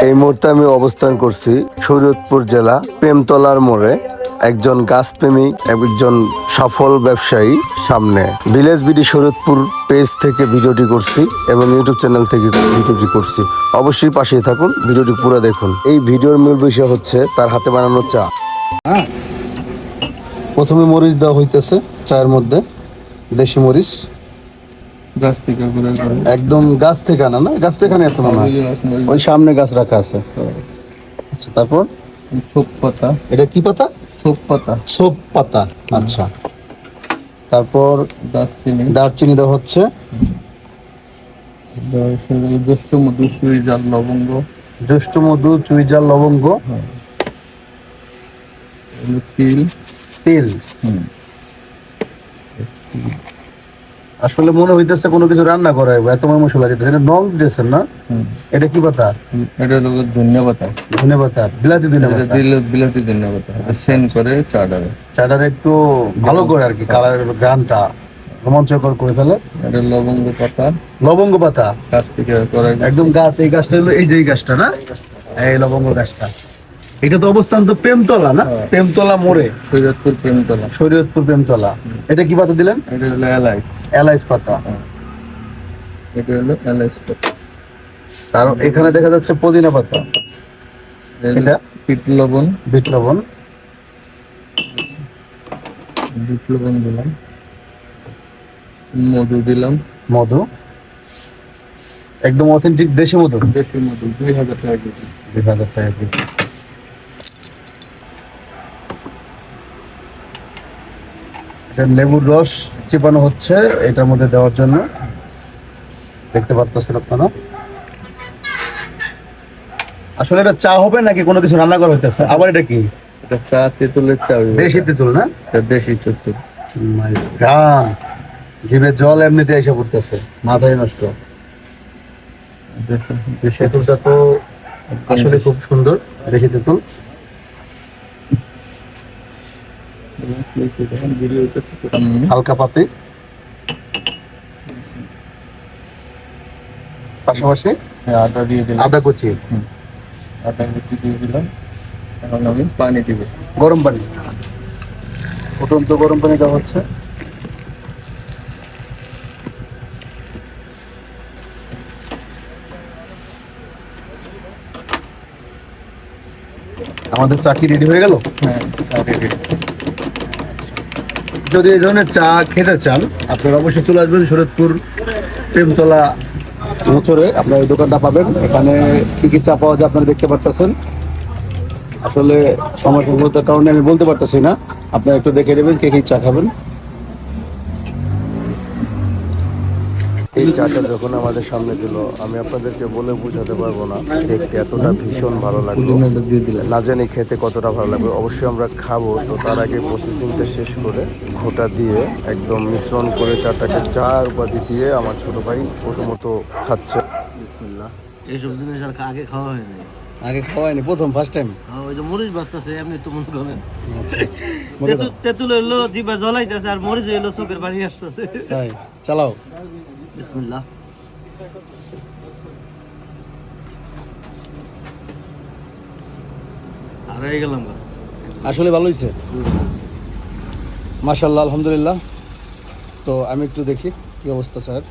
এই মুহূর্তে আমি অবস্থান করছি শরীয়তপুর জেলা প্রেমতলার মোড়ে একজন গাছপ্রেমী একজন সফল ব্যবসায়ী সামনে ভিলেজ বিডি শরীয়তপুর পেজ থেকে ভিডিওটি করছি এবং ইউটিউব চ্যানেল থেকে ভিডিওটি করছি। অবশ্যই পাশেই থাকুন, ভিডিওটি পুরো দেখুন। এই ভিডিওর মূল বিষয় হচ্ছে তার হাতে বানানো চা। হ্যাঁ, প্রথমে মরিচ দেওয়া হইতেছে চায়ের মধ্যে, দেশি মরিচ গাছ থেকে একদম গাছ থেকে আনা, না গাছ থেকে আনা এত মনে হয়, ওই সামনে গাছ রাখা আছে। আচ্ছা, তারপর সোপ পাতা। এটা কি পাতা? সোপ পাতা। সোপ পাতা, আচ্ছা। তারপর দারচিনি দেওয়া হচ্ছে, জ্যৈষ্ঠ মধু, চুইঝাল, লবঙ্গ। জ্যৈষ্ঠ মধু, চুইঝাল, লবঙ্গ, তিল। তেল। আসলে মনে হইতেছে কোনো কিছু রান্না করা এত মশলা দিতেছে। এটা নং দিতেছেন না? এটা কি পাতা? এটা হলো ধনিয়া পাতা। ধনিয়া পাতা, বিলাতি ধনিয়া পাতা। দিলে বিলাতি ধনিয়া পাতা। সেন্ড করে চাটারে। চাটারে একটু ভালো করে আর কি, কালারের গানটা রোমাঞ্চকর করে ফেলে। এটা লবঙ্গ পাতা। লবঙ্গ পাতা গাছ থেকে করা, একদম গাছ। এই গাছটা হলো এই যে এই গাছটা না, এই লবঙ্গ গাছটা। এটা তো অবস্থান তো প্রেমতলা না? প্রেমতলা মোড়ে, শরীয়তপুর প্রেমতলা। শরীয়তপুর প্রেমতলা। এটা কি পাতা দিলেন? এটা হলো এলাইচ। এলাইচ পাতা। এটা হলো এলাইচ পাতা। আর এখানে দেখা যাচ্ছে পুদিনা পাতা। এটা বিট লবণ। বিট লবণ। বিট লবণ দিলাম। মধু দিলাম। মধু, একদম অথেন্টিক দেশি মধু। দেশি মধু 2000 টাকা কেজি। 2000 টাকা কেজি। এটা লেবুর রস চিপানো হচ্ছে এটার মধ্যে দেওয়ার জন্য, দেখতে পাচ্ছেন আপনারা। আসলে এটা চা হবে নাকি কোনো কিছু রান্না করা হইতেছে? আবার এটা কি? এটা চা, তেঁতুলের চা। দেশি তেঁতুল না? এটা দেশি তেঁতুল। মাই গড, জিভে জল এমনিতে এসে পড়তেছে, মাথায় নষ্ট। তেঁতুলটা তো আসলে খুব সুন্দর, দেশি তেঁতুল। হালকা পাতি, পাশাপাশি আদা দিয়ে দিলাম। আদা কুচি। আদা কুচি দিয়ে দিলাম। এখন আমি পানি দিব, গরম পানি, ফুটন্ত গরম পানি দেওয়া হচ্ছে। আমাদের চা কি রেডি হয়ে গেল? হ্যাঁ, চা রেডি। যদি এই ধরনের চা খেতে চান আপনারা অবশ্যই চলে আসবেন শরীয়তপুর প্রেমতলা মোচরে। আপনার এই দোকানটা পাবেন। এখানে কি কি চা পাওয়া যায় আপনারা দেখতে পারতেছেন। আসলে সময় স্বল্পতার কারণে আমি বলতে পারতেছি না, আপনারা একটু দেখে নেবেন কে কি চা খাবেন। এই চাটা যখন আমাদের সামনে দিল, আমি আপনাদেরকে বলে বোঝাতে পারবো না, দেখতে এতটা ভীষণ ভালো লাগলো, না জানি খেতে কতটা ভালো লাগবে। অবশ্যই আমরা খাবো, তো তার আগে প্রসেসিংটা শেষ করে ঘোটা দিয়ে একদম মিশ্রণ করে চাটাকে চার উপাধি দিয়ে আমার ছোট ভাই প্রথমত খাচ্ছে। বিসমিল্লাহ। এইসব জিনিস আর আগে খাওয়া হয়নি। আগে খাওয়াইনি, প্রথম ফার্স্ট টাইম। ওই যে মরিচ বাঁচতেছে এমনি তো মনে করেন। তেঁতুল হইলো জিভে জ্বলাইতেছে আর মরিচ হইলো চোখের পানি আসতেছে। তাই চালাও। বিসমিল্লাহ। আর হয়ে গেলাম। আসলে ভালো হয়েছে, মাশাআল্লাহ, আলহামদুলিল্লাহ। তো আমি একটু দেখি কি অবস্থা স্যার।